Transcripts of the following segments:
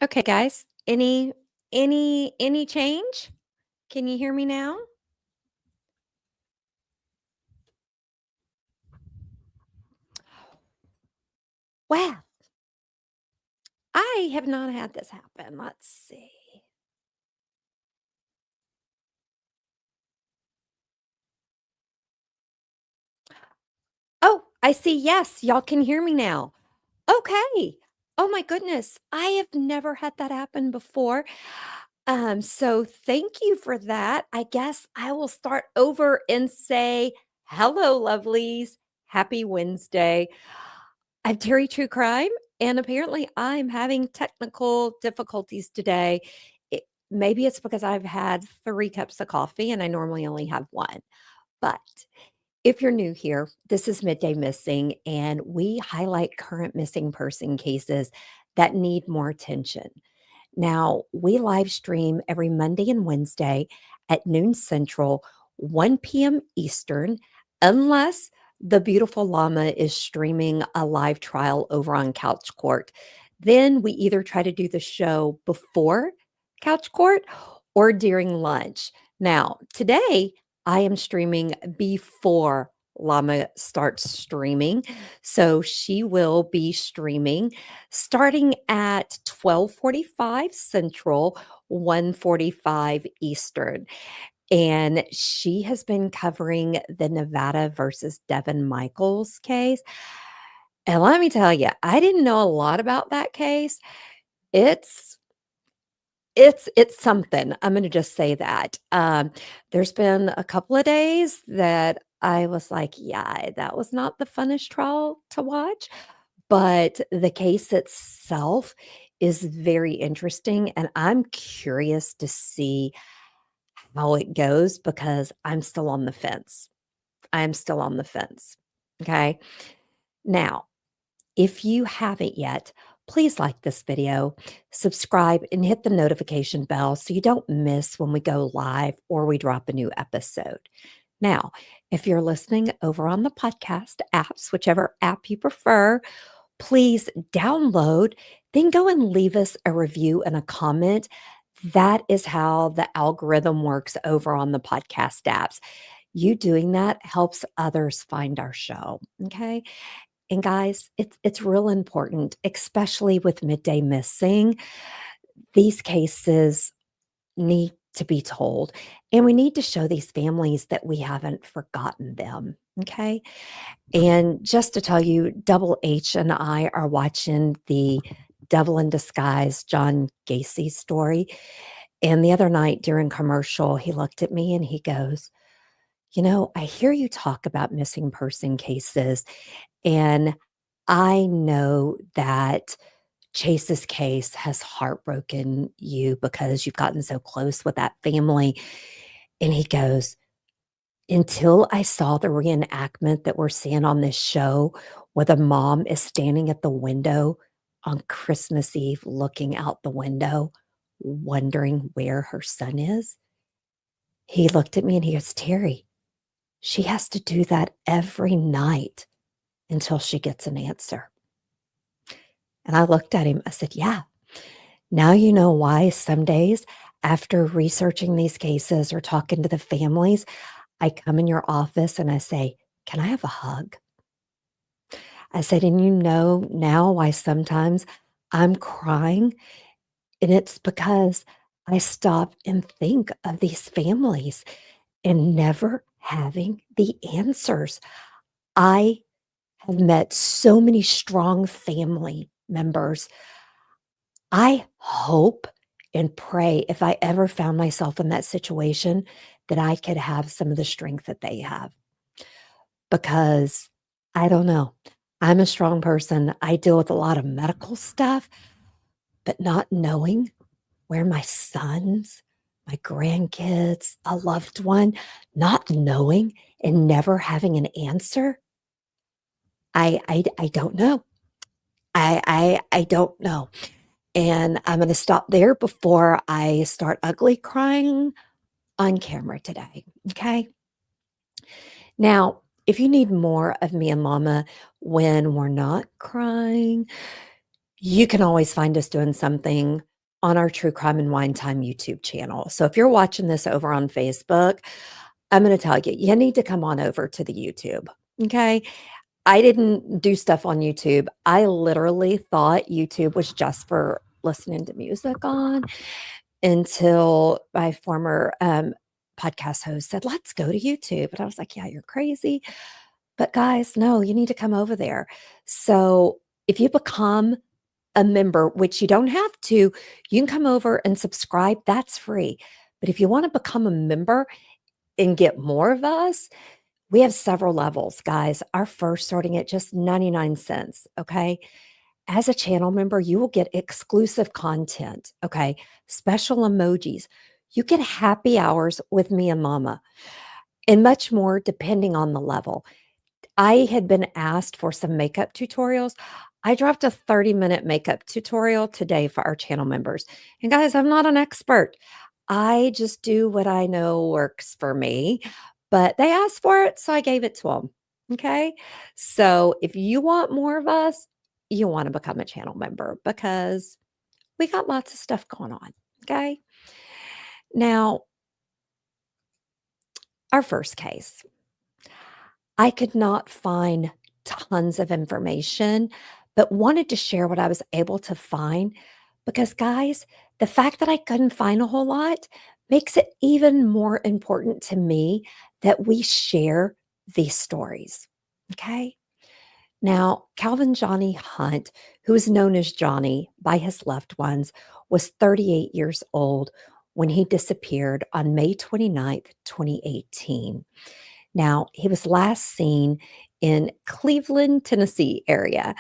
Okay, guys. Any change? Can you hear me now? Well, I have not had this happen. Let's see. Oh, I see. Yes, y'all can hear me now. Okay. Oh my goodness. I have never had that happen before. So thank you for that. I guess I will start over and say hello, lovelies. Happy Wednesday. I'm Teri True Crime, and apparently I'm having technical difficulties today. Maybe it's because I've had 3 cups of coffee and I normally only have one. But if you're new here, this is Midday Missing, and we highlight current missing person cases that need more attention. Now, we live stream every Monday and Wednesday at noon Central, 1 p.m. Eastern, unless the beautiful llama is streaming a live trial over on Couch Court. Then we either try to do the show before Couch Court or during lunch. Now, today I am streaming before Llama starts streaming. So she will be streaming starting at 12:45 Central, 1:45 Eastern. And she has been covering the Nevada versus Devin Michaels case. And let me tell you, I didn't know a lot about that case. It's it's something. I'm gonna just say that. There's been a couple of days that I was like, "Yeah, that was not the funnest trial to watch." But the case itself is very interesting, and I'm curious to see how it goes because I'm still on the fence. I'm still on the fence. Okay. Now, if you haven't yet, please like this video, subscribe, and hit the notification bell so you don't miss when we go live or we drop a new episode. Now, if you're listening over on the podcast apps, whichever app you prefer, please download, then go and leave us a review and a comment. That is how the algorithm works over on the podcast apps. You doing that helps others find our show. Okay. And guys, it's real important, especially with Midday Missing. These cases need to be told, and we need to show these families that we haven't forgotten them. Okay. And just to tell you, Double H and I are watching the Devil in Disguise John Gacy story. And the other night during commercial, he looked at me and he goes, I hear you talk about missing person cases, and I know that Chase's case has heartbroken you because you've gotten so close with that family. And he goes, until I saw the reenactment that we're seeing on this show, where the mom is standing at the window on Christmas Eve, looking out the window, wondering where her son is. He looked at me and he goes, Terry, she has to do that every night until she gets an answer. And I looked at him. I said, yeah, now you know why some days after researching these cases or talking to the families, I come in your office and I say, can I have a hug? I said, and you know now why sometimes I'm crying? And it's because I stop and think of these families and never having the answers. I have met so many strong family members. I hope and pray if I ever found myself in that situation that I could have some of the strength that they have because I don't know. I'm a strong person. I deal with a lot of medical stuff, but not knowing where my sons, my grandkids, a loved one, not knowing and never having an answer, I don't know. I don't know. And I'm going to stop there before I start ugly crying on camera today. Okay. Now, if you need more of me and Llama when we're not crying, you can always find us doing something on our True Crime and Wine Time YouTube channel. So if you're watching this over on Facebook, I'm going to tell you, you need to come on over to the YouTube. Okay. I didn't do stuff on YouTube. I literally thought YouTube was just for listening to music on until my former podcast host said, let's go to YouTube. And I was like, yeah, you're crazy. But guys, no, you need to come over there. So if you become a member, which you don't have to, you can come over and subscribe. That's free. But if you want to become a member and get more of us, we have several levels, guys. Our first starting at just 99 cents. Okay. As a channel member, you will get exclusive content. Okay. Special emojis. You get happy hours with me and mama and much more depending on the level. I had been asked for some makeup tutorials. I dropped a 30-minute makeup tutorial today for our channel members. And guys, I'm not an expert. I just do what I know works for me, but they asked for it, so I gave it to them. Okay. So if you want more of us, you want to become a channel member because we got lots of stuff going on. Okay. Now, our first case. I could not find tons of information, but wanted to share what I was able to find because, guys, the fact that I couldn't find a whole lot makes it even more important to me that we share these stories. Okay. Now, Calvin Johnny Hunt, who is known as Johnny by his loved ones, was 38 years old when he disappeared on May 29th, 2018. Now, he was last seen in Cleveland, Tennessee area,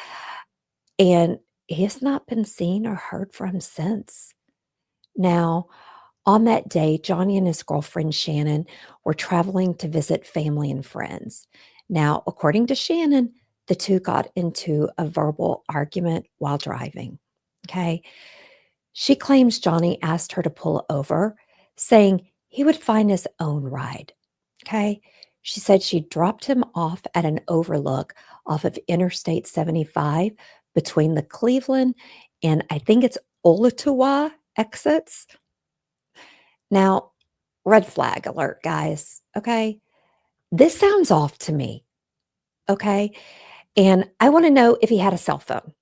and he has not been seen or heard from since. Now, on that day, Johnny and his girlfriend Shannon were traveling to visit family and friends. Now, according to Shannon, the two got into a verbal argument while driving. Okay. She claims Johnny asked her to pull over, saying he would find his own ride. Okay. She said she dropped him off at an overlook off of Interstate 75 between the Cleveland and I think it's Ooltewah exits. Now, red flag alert, guys. Okay. This sounds off to me. Okay. And I want to know if he had a cell phone.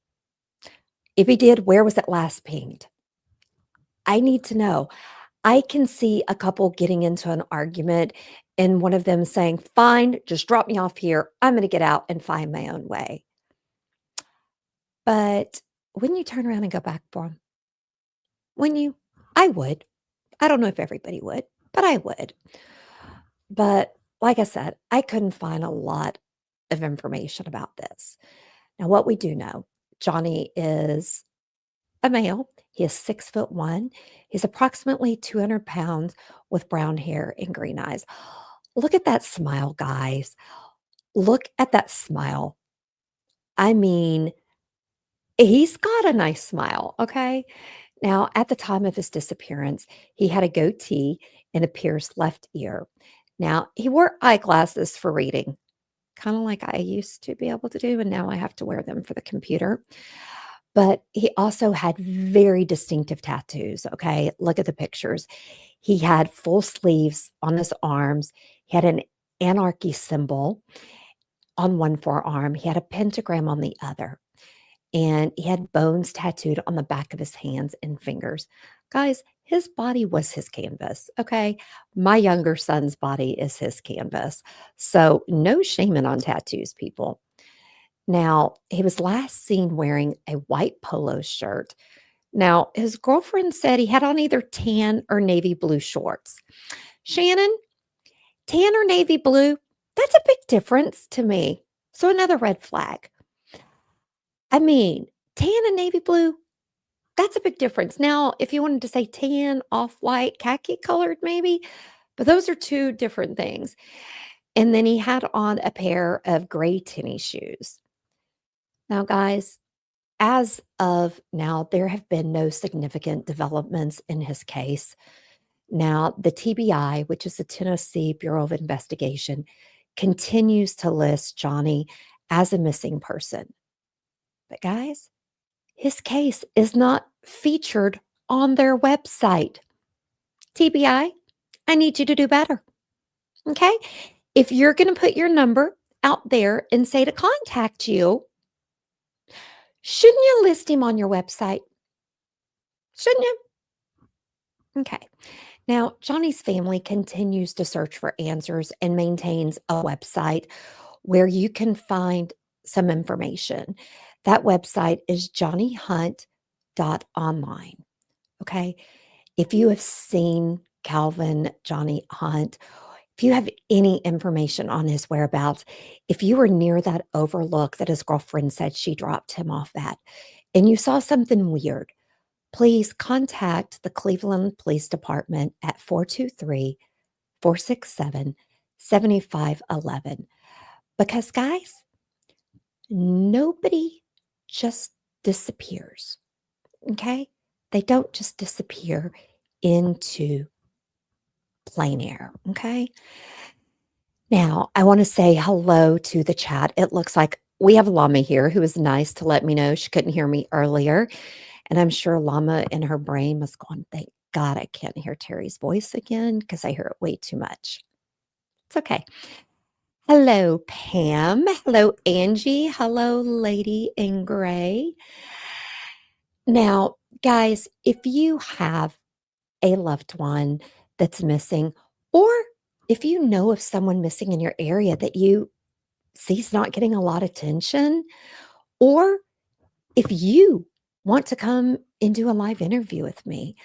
If he did, where was it last pinged? I need to know. I can see a couple getting into an argument and one of them saying, fine, just drop me off here. I'm going to get out and find my own way. But wouldn't you turn around and go back for him? Wouldn't you? I would. I don't know if everybody would, but I would. But like I said, I couldn't find a lot of information about this. Now, what we do know, Johnny is a male. He is 6'1". He's approximately 200 pounds with brown hair and green eyes. Look at that smile, guys. Look at that smile. I mean, he's got a nice smile, okay? Now, at the time of his disappearance, he had a goatee and a pierced left ear. Now, he wore eyeglasses for reading, kind of like I used to be able to do, and now I have to wear them for the computer. But he also had very distinctive tattoos, okay? Look at the pictures. He had full sleeves on his arms. He had an anarchy symbol on one forearm. He had a pentagram on the other. And he had bones tattooed on the back of his hands and fingers. Guys, his body was his canvas, okay? My younger son's body is his canvas. So no shaming on tattoos, people. Now, he was last seen wearing a white polo shirt. Now, his girlfriend said he had on either tan or navy blue shorts. Shannon, tan or navy blue, that's a big difference to me. So another red flag. I mean, tan and navy blue, that's a big difference. Now, if you wanted to say tan, off-white, khaki colored maybe, but those are two different things. And then he had on a pair of gray tennis shoes. Now, guys, as of now, there have been no significant developments in his case. Now, the TBI, which is the Tennessee Bureau of Investigation, continues to list Johnny as a missing person. But guys, his case is not featured on their website. TBI, I need you to do better. Okay? If you're going to put your number out there and say to contact you, shouldn't you list him on your website? Shouldn't you? Okay. Now, Johnny's family continues to search for answers and maintains a website where you can find some information. That website is johnnyhunt.online. Okay. If you have seen Calvin Johnny Hunt, if you have any information on his whereabouts, if you were near that overlook that his girlfriend said she dropped him off at, and you saw something weird, please contact the Cleveland Police Department at 423-467-7511. Because, guys, nobody just disappears. Okay? They don't just disappear into plain air. Okay? Now, I want to say hello to the chat. It looks like we have Llama here who was nice to let me know she couldn't hear me earlier. And I'm sure Llama in her brain was going, thank God I can't hear Teri's voice again because I hear it way too much. It's okay. Hello, Pam. Hello, Angie. Hello, Lady in Gray. Now, guys, if you have a loved one that's missing, or if you know of someone missing in your area that you see is not getting a lot of attention, or if you want to come and do a live interview with me,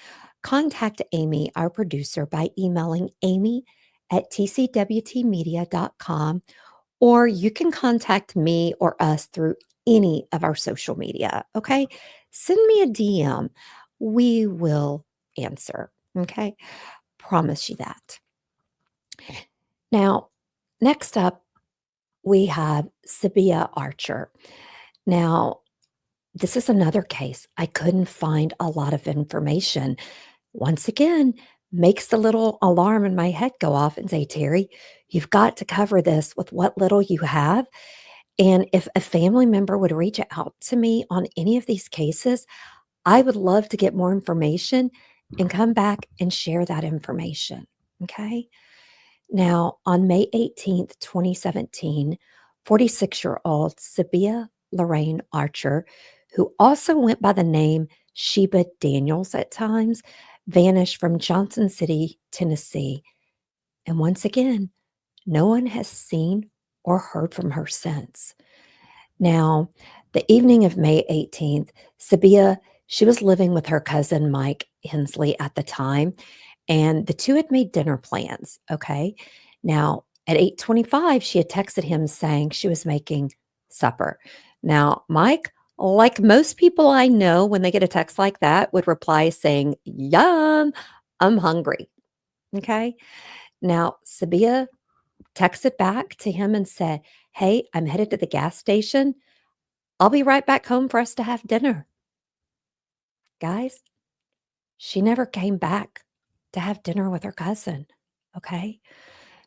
contact Amy, our producer, by emailing amy@tcwtmedia.com, or you can contact me or us through any of our social media. Okay. Send me a DM. We will answer. Okay. Promise you that. Now, next up, we have Sebia Archer. Now, this is another case. I couldn't find a lot of information. Once again, makes the little alarm in my head go off and say, Teri, you've got to cover this with what little you have. And if a family member would reach out to me on any of these cases, I would love to get more information and come back and share that information. Okay. Now, on May 18th, 2017, 46-year-old Sebia Lorraine Archer, who also went by the name Sheba Daniels at times, vanished from Johnson City, Tennessee. And once again, no one has seen or heard from her since. Now, the evening of May 18th, Sebia, she was living with her cousin Mike Hensley at the time, and the two had made dinner plans. Okay. Now, at 8:25, she had texted him saying she was making supper. Now, Mike, like most people I know, when they get a text like that, would reply saying, Yum, I'm hungry. Okay. Now, Sebia texted back to him and said, Hey, I'm headed to the gas station. I'll be right back home for us to have dinner. Guys, she never came back to have dinner with her cousin. Okay.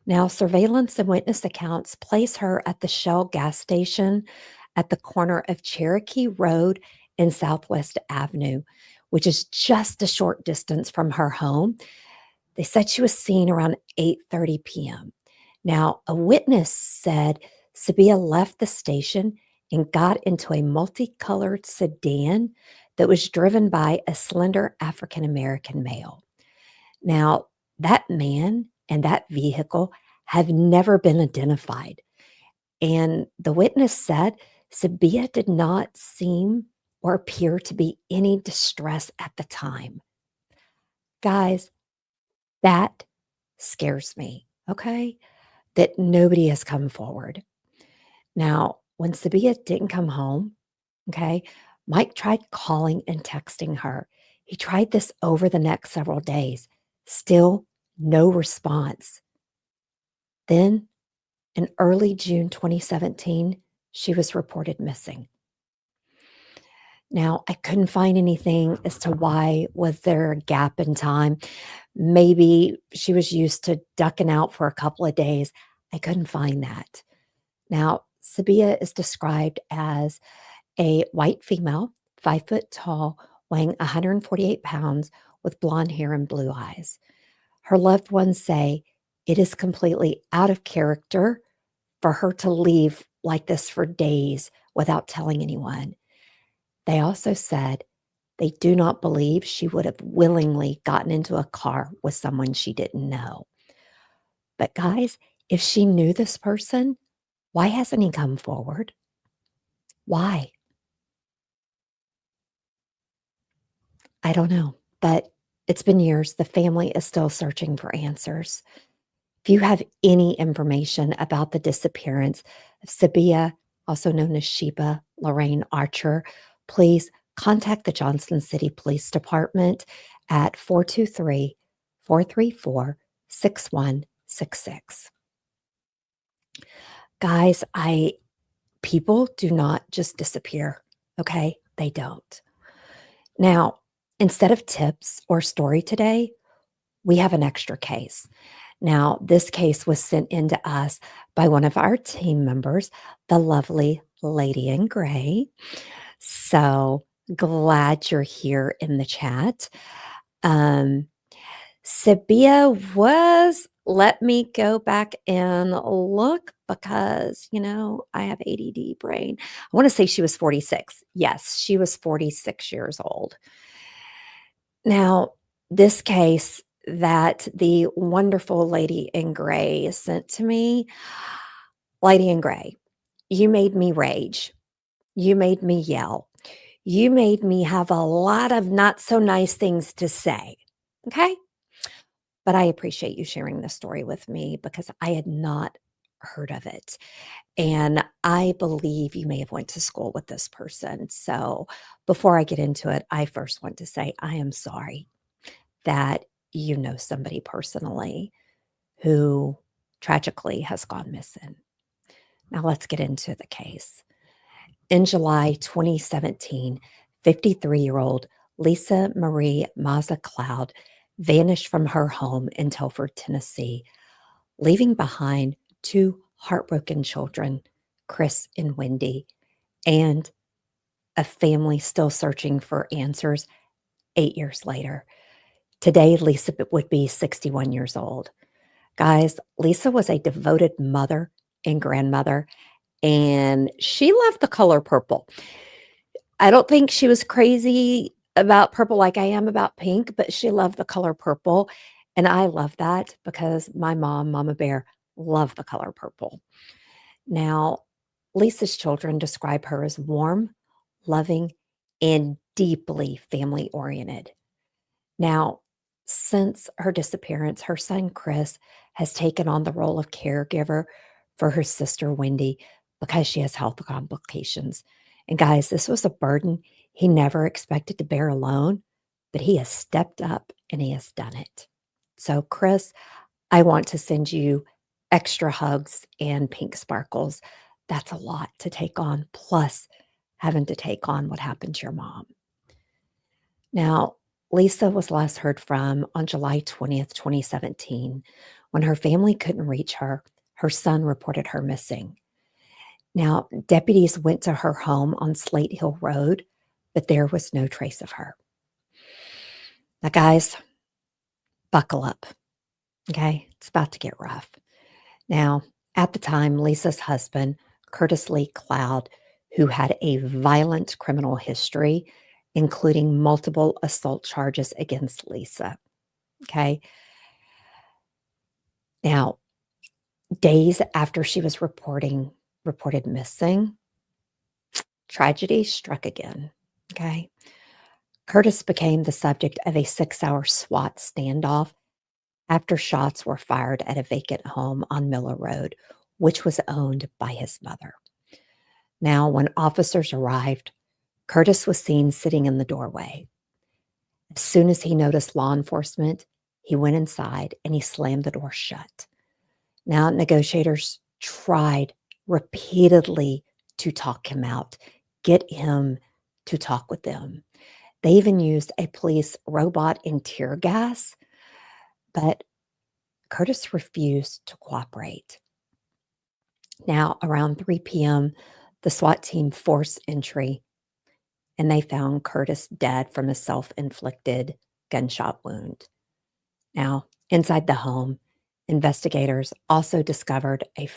Now, surveillance and witness accounts place her at the Shell gas station at the corner of Cherokee Road and Southwest Avenue, which is just a short distance from her home. They said she was seen around 8:30 p.m. Now, a witness said Sebia left the station and got into a multicolored sedan that was driven by a slender African American male. Now, that man and that vehicle have never been identified. And the witness said Sebia did not seem or appear to be any distress at the time. Guys, that scares me, okay? That nobody has come forward. Now, when Sebia didn't come home, okay, Mike tried calling and texting her. He tried this over the next several days. Still no response. Then, in early June 2017, she was reported missing. Now, I couldn't find anything as to why was there a gap in time. Maybe she was used to ducking out for a couple of days. I couldn't find that. Now, Sebia is described as a white female, 5 foot tall, weighing 148 pounds with blonde hair and blue eyes. Her loved ones say it is completely out of character for her to leave like this for days without telling anyone. They also said they do not believe she would have willingly gotten into a car with someone she didn't know. But guys, if she knew this person, why hasn't he come forward? Why? I don't know, but it's been years. The family is still searching for answers. If you have any information about the disappearance of Sebia, also known as Sheba Lorraine Archer, please contact the Johnson City Police Department at 423 434 6166. Guys, people do not just disappear, okay? They don't. Now, instead of tips or story today, we have an extra case. Now, this case was sent in to us by one of our team members, the lovely Lady in Gray. So glad you're here in the chat. Sebia was, let me go back and look because, I have ADD brain. I want to say she was 46. Yes, she was 46 years old. Now, this case that the wonderful Lady in Gray sent to me, Lady in Gray, you made me rage. You made me yell. You made me have a lot of not so nice things to say. Okay. But I appreciate you sharing this story with me because I had not heard of it. And I believe you may have went to school with this person. So before I get into it, I first want to say I am sorry that you know somebody personally who tragically has gone missing. Now let's get into the case. In July 2017, 53-year-old Lisa Marie Mazza Cloyd vanished from her home in Telford, Tennessee, leaving behind two heartbroken children, Chris and Wendy, and a family still searching for answers 8 years later. Today, Lisa would be 61 years old. Guys, Lisa was a devoted mother and grandmother, and she loved the color purple. I don't think she was crazy about purple like I am about pink, but she loved the color purple. And I love that because my mom, Mama Bear, loved the color purple. Now, Lisa's children describe her as warm, loving, and deeply family oriented. Now, since her disappearance, her son Chris has taken on the role of caregiver for her sister Wendy because she has health complications. And guys, this was a burden he never expected to bear alone, but he has stepped up and he has done it. So, Chris, I want to send you extra hugs and pink sparkles. That's a lot to take on, plus having to take on what happened to your mom. Now, Lisa was last heard from on July 20th, 2017. When her family couldn't reach her, her son reported her missing. Now, deputies went to her home on Slate Hill Road, but there was no trace of her. Now, guys, buckle up, okay? It's about to get rough. Now, at the time, Lisa's husband, Curtis Lee Cloud, who had a violent criminal history, including multiple assault charges against Lisa. Okay. Now, days after she was reported missing, tragedy struck again. Okay. Curtis became the subject of a 6-hour SWAT standoff after shots were fired at a vacant home on Miller Road, which was owned by his mother. Now, when officers arrived, Curtis was seen sitting in the doorway. As soon as he noticed law enforcement, he went inside and he slammed the door shut. Now, negotiators tried repeatedly to talk him out, get him to talk with them. They even used a police robot and tear gas, but Curtis refused to cooperate. Now, around 3 p.m., the SWAT team forced entry and they found Curtis dead from a self-inflicted gunshot wound. Now, inside the home, investigators also discovered a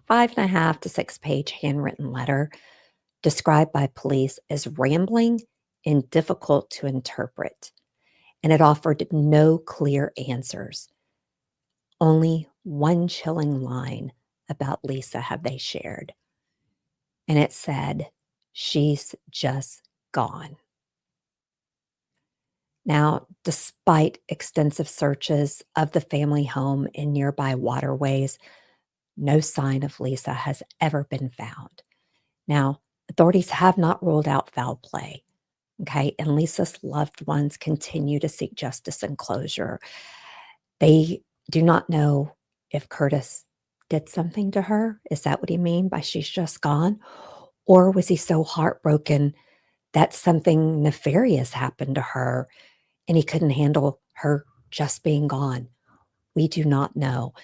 5.5 to 6 page handwritten letter described by police as rambling and difficult to interpret, and it offered no clear answers. Only one chilling line about Lisa have they shared, and it said, "She's just gone." Now, despite extensive searches of the family home and nearby waterways, no sign of Lisa has ever been found. Now, authorities have not ruled out foul play, okay? And Lisa's loved ones continue to seek justice and closure. They do not know if Curtis did something to her. Is that what he mean by she's just gone? Or was he so heartbroken that something nefarious happened to her and he couldn't handle her just being gone? We do not know.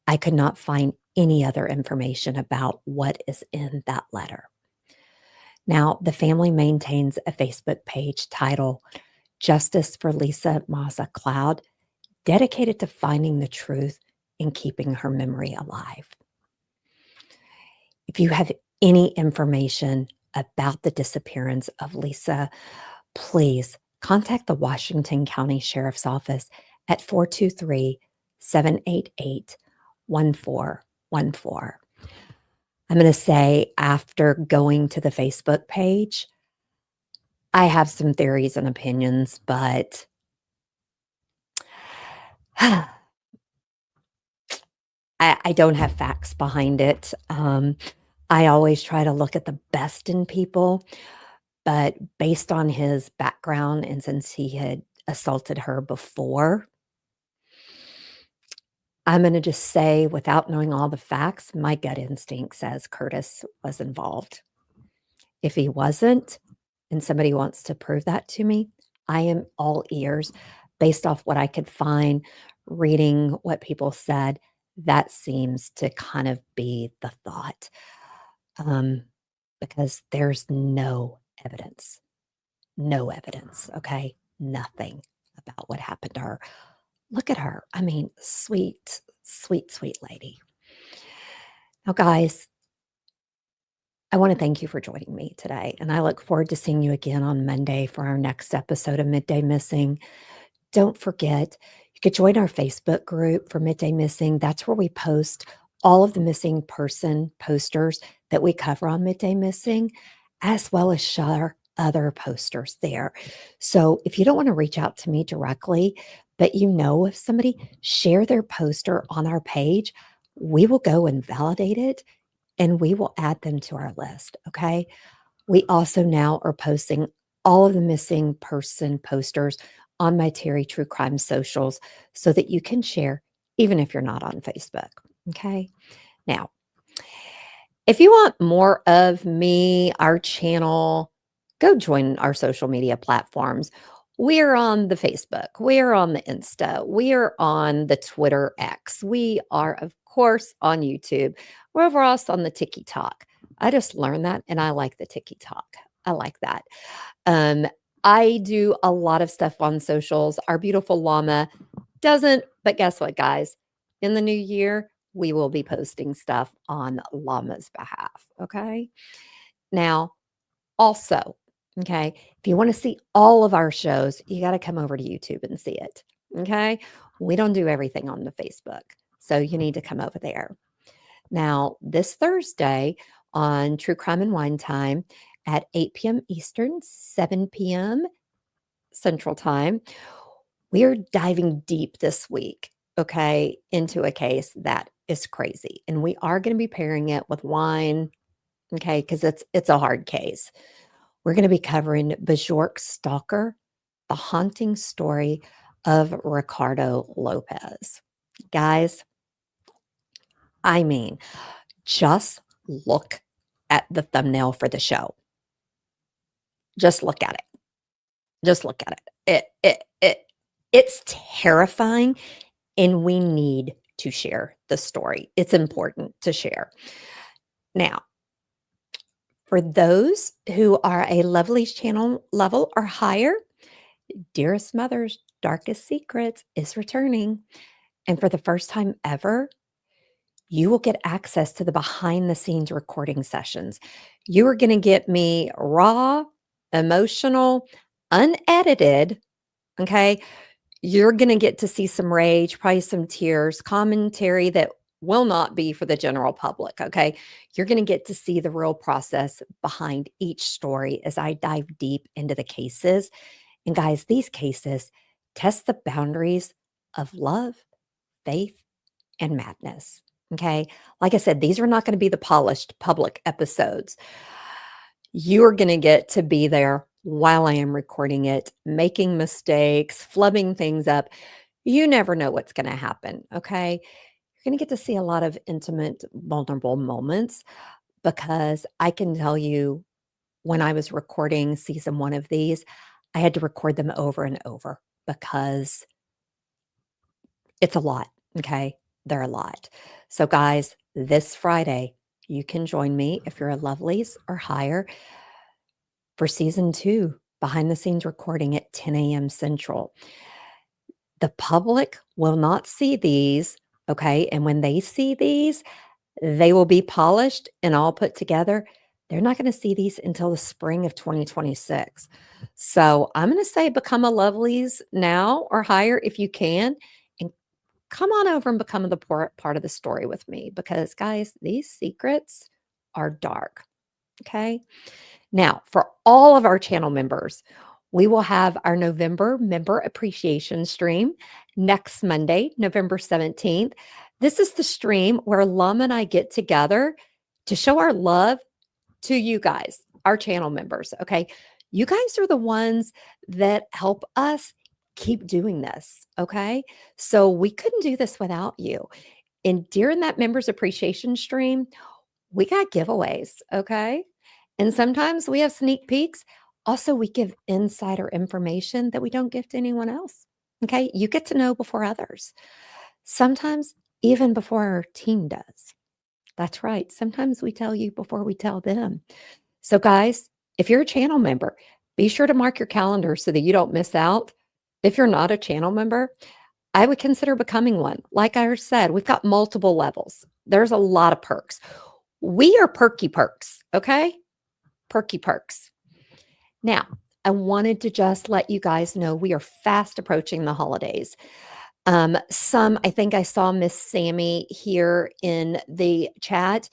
I could not find any other information about what is in that letter. Now, the family maintains a Facebook page titled Justice for Lisa Mazza Cloyd, dedicated to finding the truth and keeping her memory alive. If you have any information about the disappearance of Lisa, please contact the Washington County Sheriff's Office at 423-788-1414. I'm going to say, after going to the Facebook page, I have some theories and opinions, but I don't have facts behind it. I always try to look at the best in people, but based on his background and since he had assaulted her before, I'm going to just say, without knowing all the facts, my gut instinct says Curtis was involved. If he wasn't, and somebody wants to prove that to me, I am all ears. Based off what I could find, reading what people said, that seems to kind of be the thought. Um, because there's no evidence, okay? Nothing about what happened to her. Look at her. I mean, sweet, sweet, sweet lady. Now, guys, I want to thank you for joining me today, and I look forward to seeing you again on Monday for our next episode of Midday Missing. Don't forget, you could join our Facebook group for Midday Missing. That's where we post all of the missing person posters that we cover on Midday Missing, as well as share other posters there. So if you don't want to reach out to me directly, but you know if somebody, share their poster on our page, we will go and validate it and we will add them to our list, okay? We also now are posting all of the missing person posters on my Teri True Crime socials so that you can share even if you're not on Facebook, okay? Now, if you want more of me, our channel, go join our social media platforms. We're on the Facebook. We're on the Insta. We're on the Twitter X. We are, of course, on YouTube. We're over us on the TikTok. I just learned that, and I like the TikTok. I like that. I do a lot of stuff on socials. Our beautiful llama doesn't, but guess what, guys? In the new year, we will be posting stuff on llama's behalf. Okay. Now, also, okay, if you want to see all of our shows, you got to come over to YouTube and see it. Okay. We don't do everything on the Facebook. So you need to come over there. Now, this Thursday on True Crime and Wine Time at 8 p.m. Eastern, 7 p.m. Central Time, we are diving deep this week, okay, into a case that is crazy. And we are going to be pairing it with wine, okay, because it's a hard case. We're going to be covering Bajork Stalker, the haunting story of Ricardo Lopez. Guys, I mean, just look at the thumbnail for the show. Just look at it. Just look at it. It's terrifying, and we need to share the story. It's important to share. Now, For those who are a Lovely's channel level or higher, Dearest Mother's Darkest Secrets is returning. And for the first time ever, you will get access to the behind the scenes recording sessions. You are going to get me raw, emotional, unedited. Okay. You're going to get to see some rage, probably some tears, commentary that will not be for the general public. Okay. You're going to get to see the real process behind each story as I dive deep into the cases. And guys, these cases test the boundaries of love, faith, and madness. Okay. Like I said, these are not going to be the polished public episodes. You're going to get to be there while I am recording it, making mistakes, flubbing things up. You never know what's going to happen. Okay. You're going to get to see a lot of intimate, vulnerable moments because I can tell you when I was recording season 1 of these, I had to record them over and over because it's a lot. Okay. They're a lot. So, guys, this Friday, you can join me if you're a Lovelies or higher for season 2 behind the scenes recording at 10 a.m. Central. The public will not see these. Okay. And when they see these, they will be polished and all put together. They're not going to see these until the spring of 2026. So I'm going to say become a Lovelies now or higher if you can. And come on over and become the part of the story with me because, guys, these secrets are dark. Okay. Now, for all of our channel members, we will have our November member appreciation stream next Monday, November 17th. This is the stream where Lum and I get together to show our love to you guys, our channel members. Okay. You guys are the ones that help us keep doing this. Okay. So we couldn't do this without you. And during that members appreciation stream, we got giveaways. Okay. And sometimes we have sneak peeks. Also, we give insider information that we don't give to anyone else. Okay. You get to know before others. Sometimes even before our team does. That's right. Sometimes we tell you before we tell them. So, guys, if you're a channel member, be sure to mark your calendar so that you don't miss out. If you're not a channel member, I would consider becoming one. Like I said, we've got multiple levels. There's a lot of perks. We are perky perks, okay? Perky perks. Now, I wanted to just let you guys know we are fast approaching the holidays. I think I saw Miss Sammy here in the chat.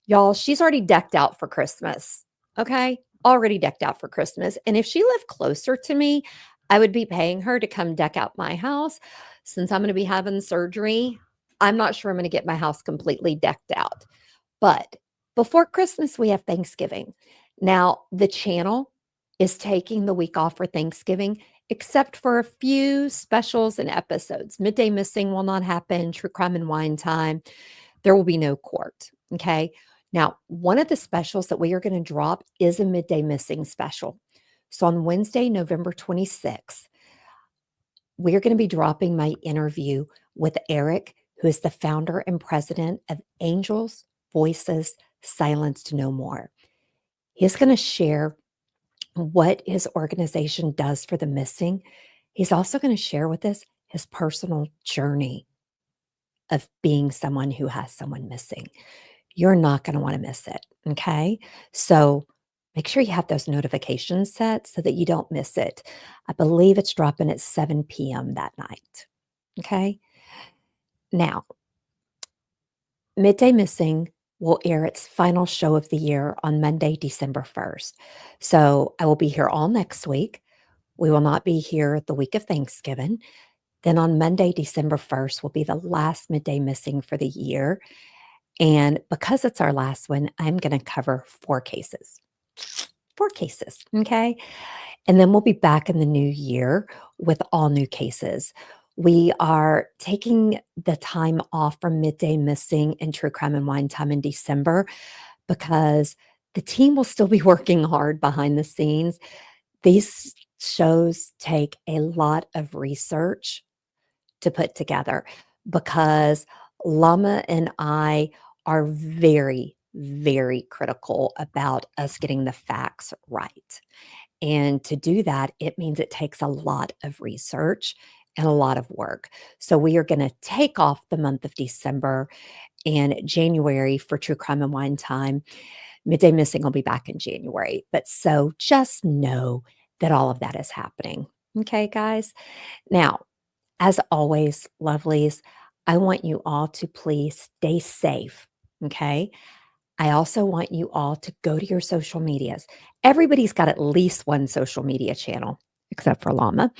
Y'all, she's already decked out for Christmas. Okay. Already decked out for Christmas. And if she lived closer to me, I would be paying her to come deck out my house. Since I'm going to be having surgery, I'm not sure I'm going to get my house completely decked out. But before Christmas, we have Thanksgiving. Now, the channel is taking the week off for Thanksgiving, except for a few specials and episodes. Midday Missing will not happen. True Crime and Wine Time. There will be no court. Okay. Now, one of the specials that we are going to drop is a Midday Missing special. So on Wednesday, November 26th, we are going to be dropping my interview with Eric, who is the founder and president of Angels, Voices, Silenced No More. He's going to share what his organization does for the missing. He's also going to share with us his personal journey of being someone who has someone missing. You're not going to want to miss it. Okay. So make sure you have those notifications set so that you don't miss it. I believe it's dropping at 7 p.m. that night. Okay. Now, Midday Missing will air its final show of the year on Monday, December 1st. So I will be here all next week. We will not be here the week of Thanksgiving. Then on Monday, December 1st, will be the last Midday Missing for the year. And because it's our last one, I'm going to cover 4 cases. 4 cases. Okay. And then we'll be back in the new year with all new cases. We are taking the time off from Midday Missing and True Crime and Wine Time in December because the team will still be working hard behind the scenes. These shows take a lot of research to put together because Lama and I are very, very critical about us getting the facts right. And to do that, it means it takes a lot of research and a lot of work. So we are going to take off the month of December and January for True Crime and Wine Time. Midday Missing will be back in January. But so just know that all of that is happening. Okay, guys? Now, as always, lovelies, I want you all to please stay safe. Okay. I also want you all to go to your social medias. Everybody's got at least one social media channel, except for Llama.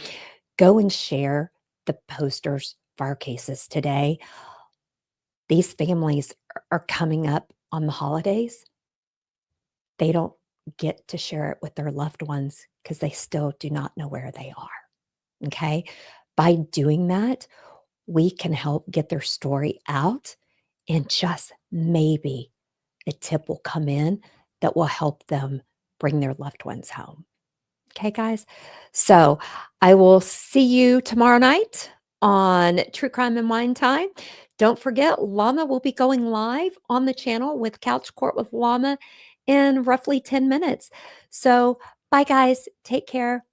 Go and share the posters for our cases today. These families are coming up on the holidays. They don't get to share it with their loved ones because they still do not know where they are. Okay. By doing that, we can help get their story out, and just maybe a tip will come in that will help them bring their loved ones home. Okay, guys? So I will see you tomorrow night on True Crime and Wine Time. Don't forget, Llama will be going live on the channel with Couch Court with Llama in roughly 10 minutes. So, bye, guys. Take care.